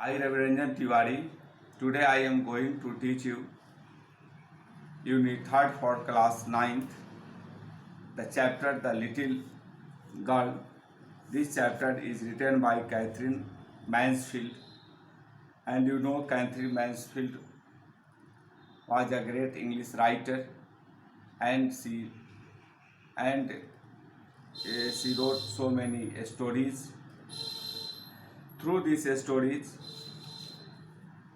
I, Raviranjan Tiwari. Today I am going to teach you Unit 3rd for class 9th, the chapter The Little Girl. This chapter is written by Catherine Mansfield, and you know Catherine Mansfield was a great English writer, and she wrote so many stories. Through these stories,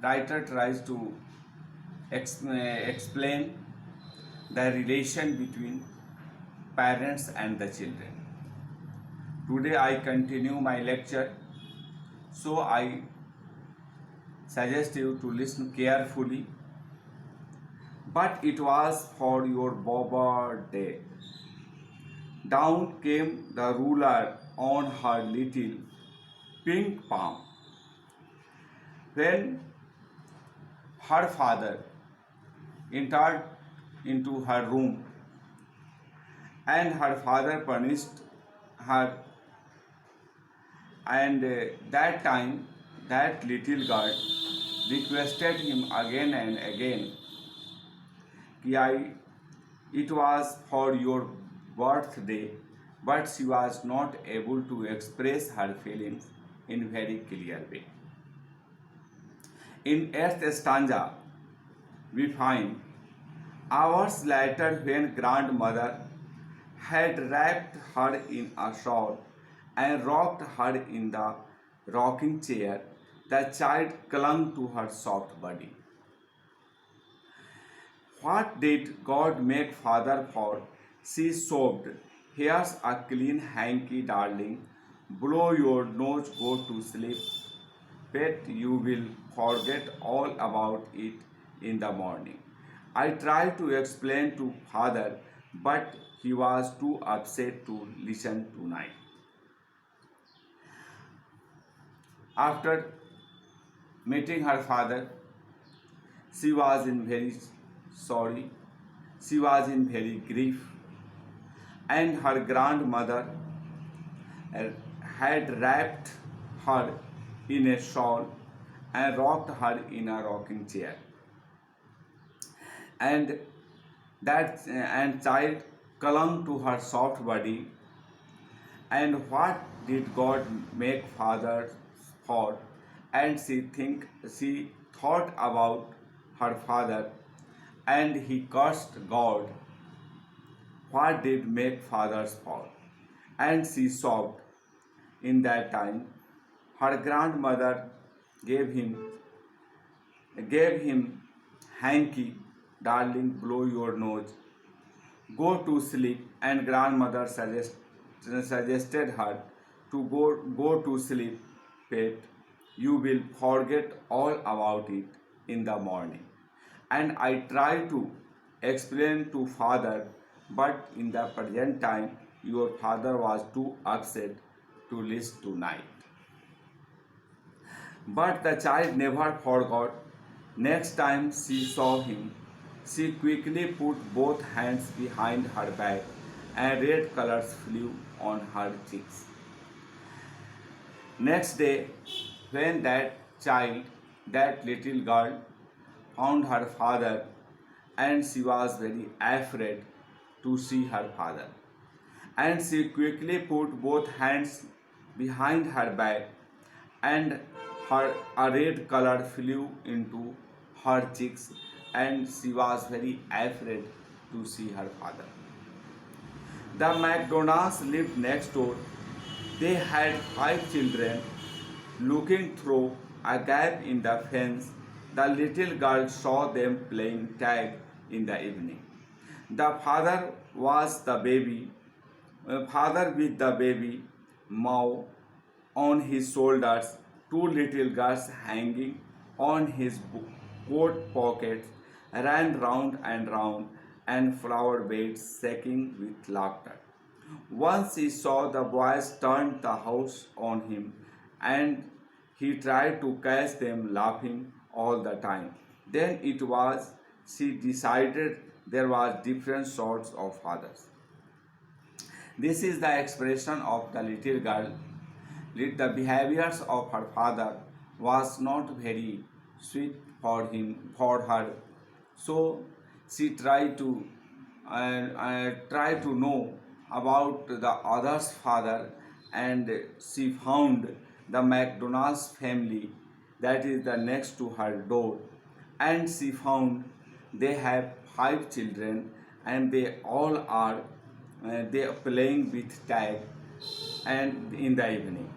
writer tries to explain the relation between parents and the children. Today I continue my lecture, so I suggest you to listen carefully. But it was for your birthday. Down came the ruler on her little pink palm. When her father entered into her room, and her father punished her, and that time that little girl requested him again and again, it was for your birthday, but she was not able to express her feelings in very clear way. In 8th stanza, we find hours later, when grandmother had wrapped her in a shawl and rocked her in the rocking chair, the child clung to her soft body. What did God make father for? She sobbed. Here's a clean hanky, darling. Blow your nose, go to sleep. Bet you will forget all about it in the morning. I tried to explain to father, but he was too upset to listen tonight. After meeting her father, she was in very sorry. She was in very grief, and her grandmother had wrapped her in a shawl and rocked her in a rocking chair. And child clung to her soft body. And what did God make father for? And she thought about her father, and he cursed God. What did make fathers for? And she sobbed. In that time, her grandmother gave him hanky, darling, blow your nose, go to sleep, and grandmother suggested her to go to sleep, pet. You will forget all about it in the morning. And I try to explain to father, but in the present time, your father was too upset to listen tonight. But the child never forgot. Next time she saw him, she quickly put both hands behind her back, and red colors flew on her cheeks. Next day, when that little girl, found her father, and she was very afraid to see her father. And she quickly put both hands behind her back, and a red color flew into her cheeks, and she was very afraid to see her father. The McDonalds lived next door. They had 5 children. Looking through a gap in the fence, the little girl saw them playing tag in the evening. The father with the baby Mao on his shoulders, 2 little girls hanging on his coat pockets, ran round and round, and flower beds shaking with laughter. Once he saw the boys turned the house on him, and he tried to catch them laughing all the time. Then she decided there was different sorts of fathers. This is the expression of the little girl. The behaviors of her father was not very sweet for her. So she tried to know about the other's father, and she found the McDonald's family that is the next to her door, and she found they have 5 children, and they all are they are playing with tag and in the evening.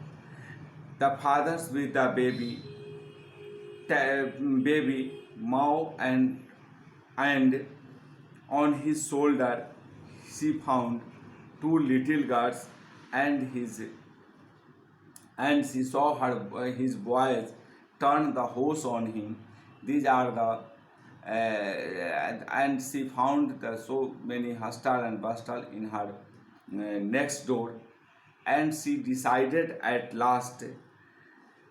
The fathers with the baby Mao, and on his shoulder she found two little girls, and his and she saw his boys turn the hose on him. These are the and she found the so many hustle and bustle in her next door, and she decided at last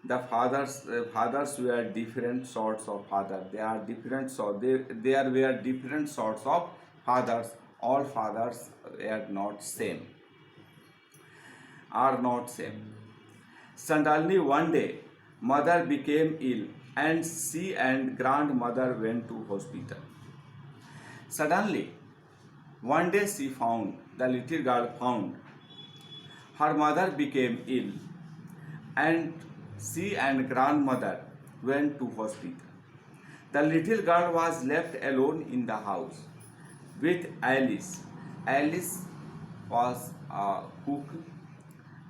the fathers were different sorts of father. They are different, so there were different sorts of fathers. All fathers are not same, are not same. Suddenly one day mother became ill, and she and grandmother went to hospital. Suddenly one day she found the little girl found her mother became ill, and she and grandmother went to hospital. The little girl was left alone in the house with Alice. Alice was a cook,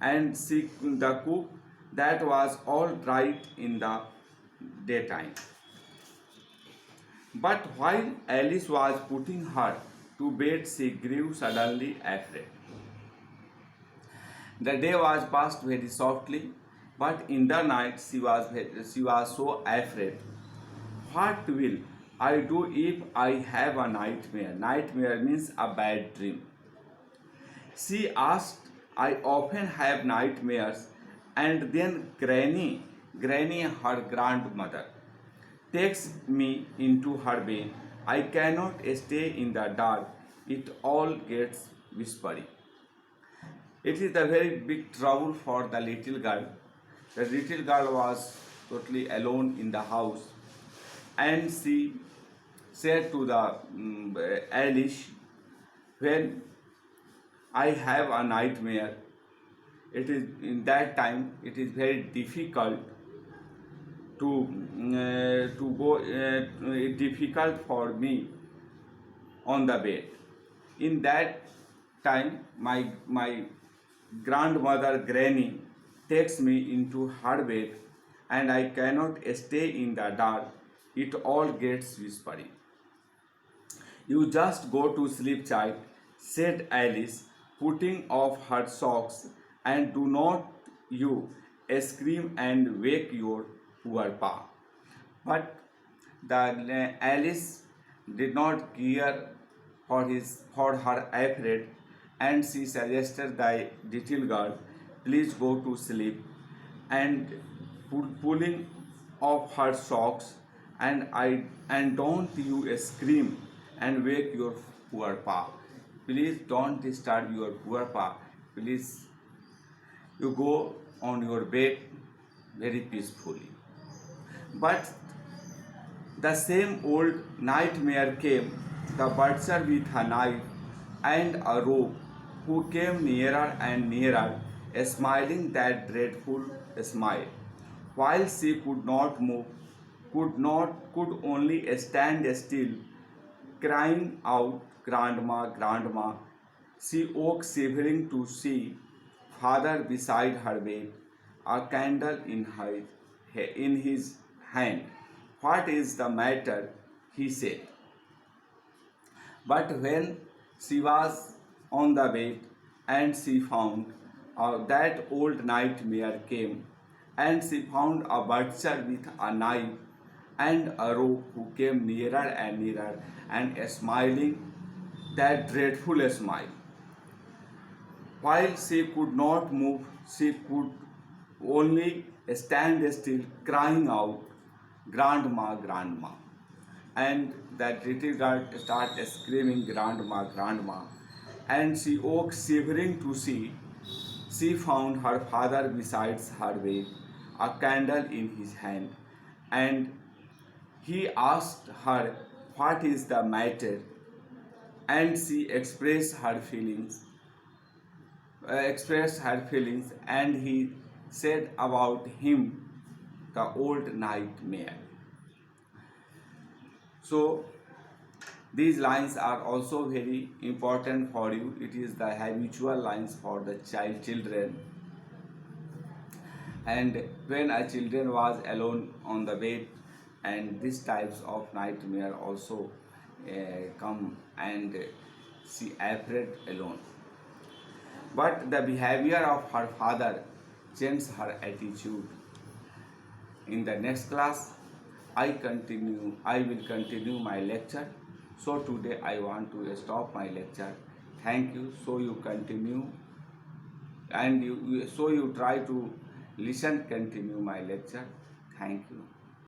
and the cook that was all right in the daytime. But while Alice was putting her to bed, she grew suddenly afraid. The day was passed very softly, but in the night she was so afraid. What will I do if I have a nightmare? Nightmare means a bad dream. She asked, I often have nightmares, and then Granny, her grandmother, takes me into her bed. I cannot stay in the dark. It all gets whispery. It is a very big trouble for the little girl. The little girl was totally alone in the house, and she said to the Alice, when I have a nightmare, it is in that time it is very difficult to go difficult for me on the bed. In that time, my grandmother Granny takes me into her bed, and I cannot stay in the dark. It all gets whispery. You just go to sleep, child, said Alice, putting off her socks, and do not you scream and wake your poor pa. But the Alice did not care for her afraid, and she suggested the little girl, please go to sleep, and pulling off her socks, and don't you scream and wake your poor pa. Please don't disturb your poor pa. Please, you go on your bed very peacefully. But the same old nightmare came, the butcher with a knife and a rope, who came nearer and nearer, smiling that dreadful smile. While she could not move, could only stand still, crying out, Grandma, Grandma. She woke shivering to see father beside her bed, a candle in his hand. What is the matter? He said. But when she was on the bed, and she found that old nightmare came, and she found a butcher with a knife and a rope, who came nearer and nearer, and smiling that dreadful smile. While she could not move, she could only stand still, crying out, Grandma, Grandma. And that little girl started screaming, Grandma, Grandma. And she woke shivering to see. She found her father beside her bed, a candle in his hand, and he asked her what is the matter, and she expressed her feelings, and he said about him the old nightmare. So these lines are also very important for you. It is the habitual lines for the children. And when a children was alone on the bed, and these types of nightmare also come, and she afraid alone. But the behavior of her father changed her attitude. In the next class, I will continue my lecture. So today I want to stop my lecture. Thank you. So you continue, and so you try to listen, continue my lecture. Thank you.